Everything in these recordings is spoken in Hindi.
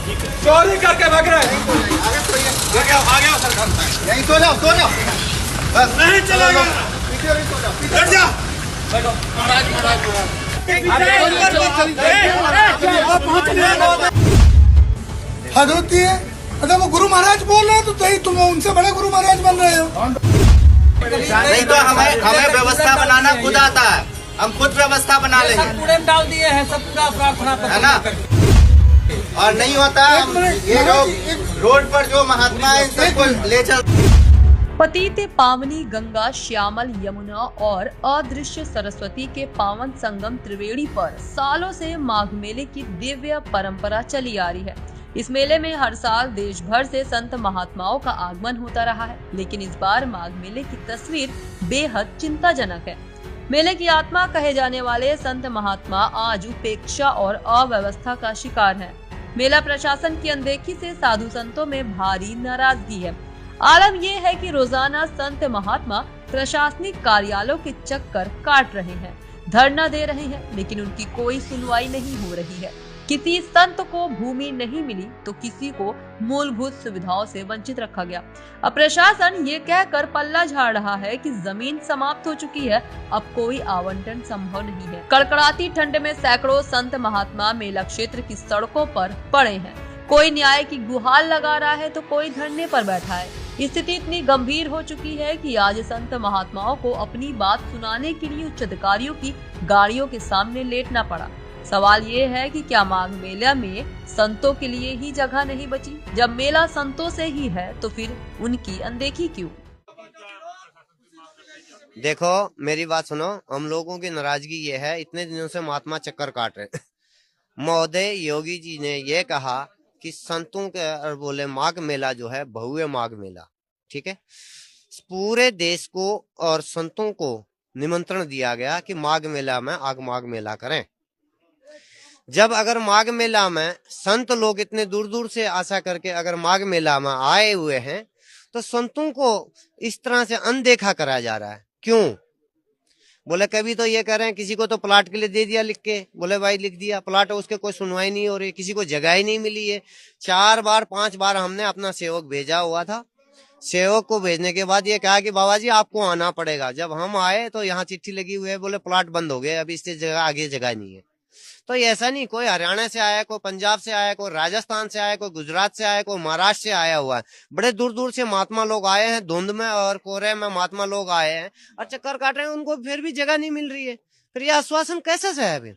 चोरी करके भाग रहे हैं। यहीं सो जाओ बस नहीं चलेगा। बैठ जा। हद होती है। अगर वो गुरु महाराज बोल रहे हैं तो तुम उनसे बड़े गुरु महाराज बन रहे हो। नहीं तो हमें व्यवस्था बनाना खुद आता है, हम खुद व्यवस्था बना लेंगे। कूड़े में डाल दिए हैं सब पूरा प्रार्थना है ना। और नहीं होता ये जो रोड पर जो महात्मा है सबको ले चल। पतित पावनी गंगा, श्यामल यमुना और अदृश्य सरस्वती के पावन संगम त्रिवेणी पर सालों से माघ मेले की दिव्य परंपरा चली आ रही है। इस मेले में हर साल देश भर से संत महात्माओं का आगमन होता रहा है, लेकिन इस बार माघ मेले की तस्वीर बेहद चिंताजनक है। मेले की आत्मा कहे जाने वाले संत महात्मा आज उपेक्षा और अव्यवस्था का शिकार हैं। मेला प्रशासन की अनदेखी से साधु संतों में भारी नाराजगी है। आलम यह है कि रोजाना संत महात्मा प्रशासनिक कार्यालयों के चक्कर काट रहे हैं, धरना दे रहे हैं, लेकिन उनकी कोई सुनवाई नहीं हो रही है। किसी संत को भूमि नहीं मिली तो किसी को मूलभूत सुविधाओं से वंचित रखा गया। अब प्रशासन ये कहकर पल्ला झाड़ रहा है कि जमीन समाप्त हो चुकी है, अब कोई आवंटन संभव नहीं है। कड़कड़ाती ठंड में सैकड़ों संत महात्मा मेला क्षेत्र की सड़कों पर पड़े हैं। कोई न्याय की गुहार लगा रहा है तो कोई धरने पर बैठा है। स्थिति इतनी गंभीर हो चुकी है कि आज संत महात्माओं को अपनी बात सुनाने के लिए उच्च अधिकारियों की गाड़ियों के सामने लेटना पड़ा। सवाल ये है कि क्या माघ मेला में संतों के लिए ही जगह नहीं बची? जब मेला संतों से ही है तो फिर उनकी अनदेखी क्यों? देखो मेरी बात सुनो, हम लोगों की नाराजगी ये है, इतने दिनों से महात्मा चक्कर काट रहे। महोदय योगी जी ने ये कहा कि संतों के बोले माघ मेला जो है भव्य माघ मेला, ठीक है, पूरे देश को और संतों को निमंत्रण दिया गया कि माघ मेला में माघ मेला करें। जब अगर माघ मेला में संत लोग इतने दूर दूर से आशा करके अगर माघ मेला में आए हुए हैं तो संतों को इस तरह से अनदेखा कराया जा रहा है। क्यों? बोले कभी तो ये कह रहे हैं किसी को तो प्लाट के लिए दे दिया लिख के, बोले भाई लिख दिया प्लाट, उसके कोई सुनवाई नहीं हो रही, किसी को जगह ही नहीं मिली है। 4 बार 5 बार हमने अपना सेवक भेजा हुआ था। सेवक को भेजने के बाद ये कहा कि बाबा जी आपको आना पड़ेगा। जब हम आए तो यहाँ चिट्ठी लगी हुई है, बोले प्लाट बंद हो गए, अभी इससे जगह आगे जगह नहीं है। तो ऐसा नहीं, कोई हरियाणा से आया, कोई पंजाब से आया, कोई राजस्थान से आया, कोई गुजरात से आया, कोई महाराष्ट्र से आया हुआ है। बड़े दूर दूर से महात्मा लोग आए हैं, धुंध में और कोहरे में महात्मा लोग आए हैं और चक्कर काट रहे हैं, उनको फिर भी जगह नहीं मिल रही है। फिर ये आश्वासन कैसे से है? फिर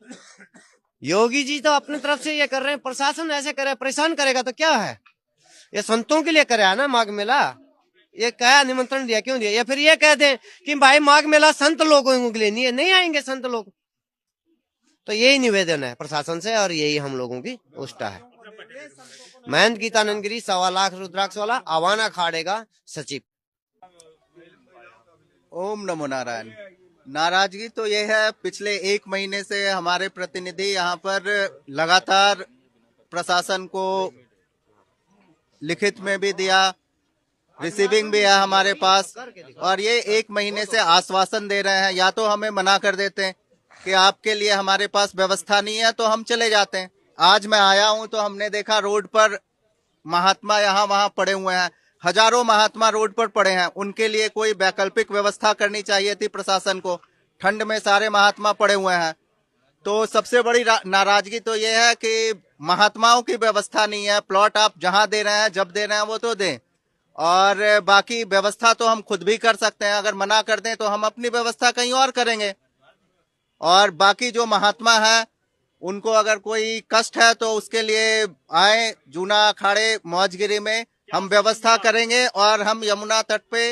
योगी जी तो अपनी तरफ से ये कर रहे हैं, प्रशासन ऐसे करे, परेशान करेगा तो क्या है? ये संतों के लिए करे ना माघ मेला। ये क्या निमंत्रण दिया, क्यों दिया? या फिर ये कह दें कि भाई माघ मेला संत लोगों के लिए नहीं आएंगे संत लोग। तो यही निवेदन है प्रशासन से और यही हम लोगों की उष्टा है। महंत गीतानंद गिरी 1.25 लाख रुद्राक्ष वाला आवाना अखाड़े का सचिव। ओम नमो नारायण। नाराजगी तो ये है, पिछले 1 महीने से हमारे प्रतिनिधि यहाँ पर लगातार प्रशासन को लिखित में भी दिया, रिसीविंग भी है हमारे पास, और ये 1 महीने से आश्वासन दे रहे हैं। या तो हमें मना कर देते हैं कि आपके लिए हमारे पास व्यवस्था नहीं है तो हम चले जाते हैं। आज मैं आया हूं तो हमने देखा रोड पर महात्मा यहाँ वहाँ पड़े हुए हैं, हजारों महात्मा रोड पर पड़े हैं। उनके लिए कोई वैकल्पिक व्यवस्था करनी चाहिए थी प्रशासन को। ठंड में सारे महात्मा पड़े हुए हैं। तो सबसे बड़ी नाराजगी तो ये है कि महात्माओं की व्यवस्था नहीं है। प्लॉट आप जहां दे रहे हैं, जब दे रहे हैं वो तो दें, और बाकी व्यवस्था तो हम खुद भी कर सकते हैं। अगर मना कर दें तो हम अपनी व्यवस्था कहीं और करेंगे। और बाकी जो महात्मा है उनको अगर कोई कष्ट है तो उसके लिए आए जूना अखाड़े मौजगिरी में, हम व्यवस्था करेंगे और हम यमुना तट पे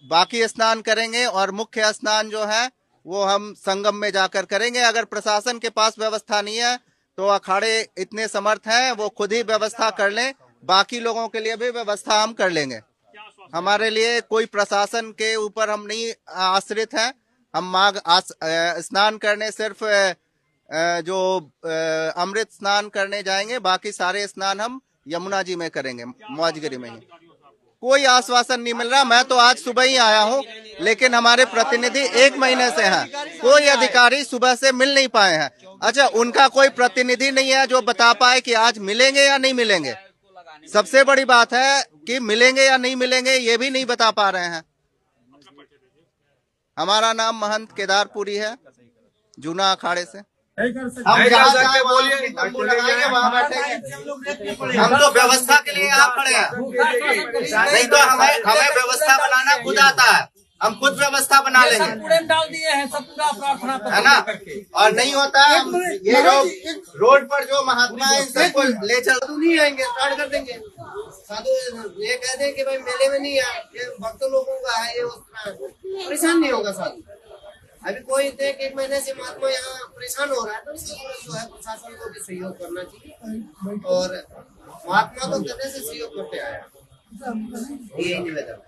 बाकी स्नान करेंगे और मुख्य स्नान जो है वो हम संगम में जाकर करेंगे। अगर प्रशासन के पास व्यवस्था नहीं है तो अखाड़े इतने समर्थ हैं वो खुद ही व्यवस्था कर लें, बाकी लोगों के लिए भी व्यवस्था हम कर लेंगे। हमारे लिए कोई प्रशासन के ऊपर हम नहीं आश्रित हैं। हम माघ स्नान करने सिर्फ जो अमृत स्नान करने जाएंगे, बाकी सारे स्नान हम यमुना जी में करेंगे, मौजगिरी में ही। कोई आश्वासन नहीं मिल रहा। मैं तो आज सुबह ही आया हूँ, लेकिन हमारे प्रतिनिधि 1 महीने से हैं, कोई अधिकारी सुबह से मिल नहीं पाए हैं। अच्छा, उनका कोई प्रतिनिधि नहीं है जो बता पाए कि आज मिलेंगे या नहीं मिलेंगे। सबसे बड़ी बात है कि मिलेंगे या नहीं मिलेंगे ये भी नहीं बता पा रहे हैं। हमारा नाम महंत केदारपुरी है, जूना अखाड़े से। हम जहाँ जाए बोलिए, तंबू लगाएंगे, वहाँ बैठेंगे। हम तो व्यवस्था के लिए यहाँ खड़े हैं, नहीं तो हमें व्यवस्था बनाना खुद आता है। हम खुद व्यवस्था बना लेंगे, कूड़े में डाल दिए हैं सब पूरा प्रार्थना है ना। और नहीं होता है, ये लोग रोड पर जो महात्मा है सबको ले चल नहीं आएंगे, स्टार्ट कर देंगे। साधु ये कह दे कि भाई मेले में नहीं आए, ये भक्त लोगों का है, ये परेशान नहीं होगा साधु। अभी कोई देख 1 महीने से महात्मा यहाँ परेशान हो रहा है, तो जो है प्रशासन को भी सहयोग करना चाहिए। और महात्मा तो कभी से सहयोग करते आया, यही निवेदन।